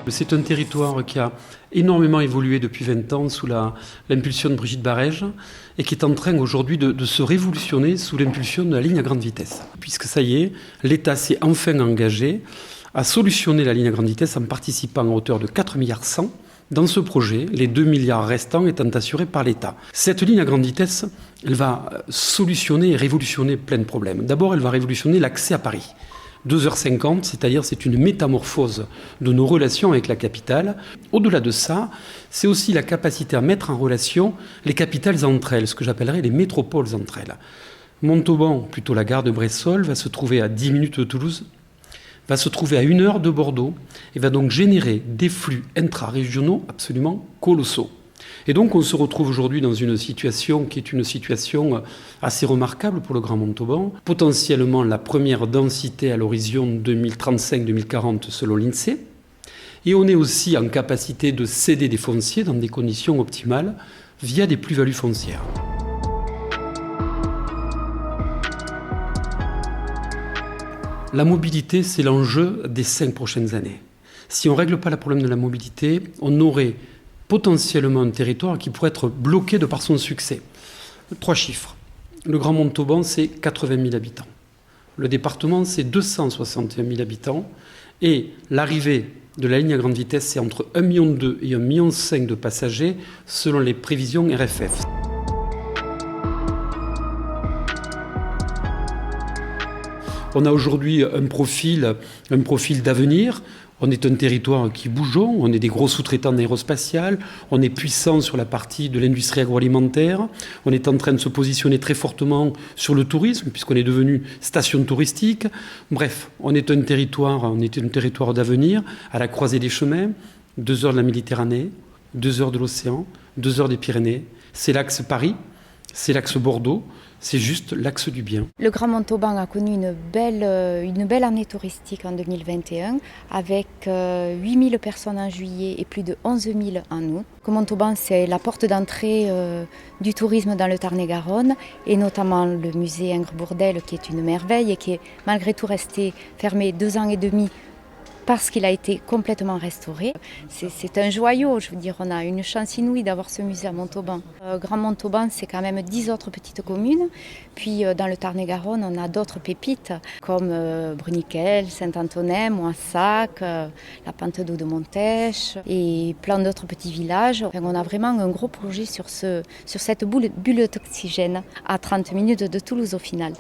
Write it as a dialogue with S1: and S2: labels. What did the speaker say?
S1: C'est un territoire qui a énormément évolué depuis 20 ans sous l'impulsion de Brigitte Barège et qui est en train aujourd'hui de se révolutionner sous l'impulsion de la ligne à grande vitesse. Puisque ça y est, l'État s'est enfin engagé à solutionner la ligne à grande vitesse en participant à hauteur de 4,1 milliards dans ce projet, les 2 milliards restants étant assurés par l'État. Cette ligne à grande vitesse, elle va solutionner et révolutionner plein de problèmes. D'abord, elle va révolutionner l'accès à Paris. 2h50, c'est-à-dire c'est une métamorphose de nos relations avec la capitale. Au-delà de ça, c'est aussi la capacité à mettre en relation les capitales entre elles, ce que j'appellerais les métropoles entre elles. Montauban, plutôt la gare de Bressolles, va se trouver à 10 minutes de Toulouse, va se trouver à 1 heure de Bordeaux et va donc générer des flux intra-régionaux absolument colossaux. Et donc on se retrouve aujourd'hui dans une situation qui est une situation assez remarquable pour le Grand Montauban, potentiellement la première densité à l'horizon 2035-2040 selon l'INSEE, et on est aussi en capacité de céder des fonciers dans des conditions optimales via des plus-values foncières. La mobilité, c'est l'enjeu des 5 prochaines années. Si on ne règle pas le problème de la mobilité, on aurait potentiellement un territoire qui pourrait être bloqué de par son succès. 3 chiffres. Le Grand Montauban, c'est 80 000 habitants. Le département, c'est 261 000 habitants. Et l'arrivée de la ligne à grande vitesse, c'est entre 1,2 million et 1,5 million de passagers, selon les prévisions RFF. On a aujourd'hui un profil d'avenir. On est un territoire qui bougeons, on est des gros sous-traitants d'aérospatial, on est puissant sur la partie de l'industrie agroalimentaire, on est en train de se positionner très fortement sur le tourisme, puisqu'on est devenu station touristique. Bref, on est un territoire d'avenir, à la croisée des chemins, 2 heures de la Méditerranée, 2 heures de l'océan, 2 heures des Pyrénées. C'est l'axe Paris, c'est l'axe Bordeaux. C'est juste l'axe du bien.
S2: Le Grand Montauban a connu une belle année touristique en 2021 avec 8 000 personnes en juillet et plus de 11 000 en août. Le Montauban, c'est la porte d'entrée du tourisme dans le Tarn-et-Garonne et notamment le musée Ingres-Bourdelle qui est une merveille et qui est malgré tout resté fermé 2 ans et demi parce qu'il a été complètement restauré. C'est un joyau, je veux dire, on a une chance inouïe d'avoir ce musée à Montauban. Grand Montauban, c'est quand même 10 autres petites communes. Puis dans le Tarn-et-Garonne, on a d'autres pépites comme Bruniquel, Saint-Antonin, Moissac, la Pente d'Eau de Montèche et plein d'autres petits villages. Enfin, on a vraiment un gros projet sur cette bulle d'oxygène à 30 minutes de Toulouse au final.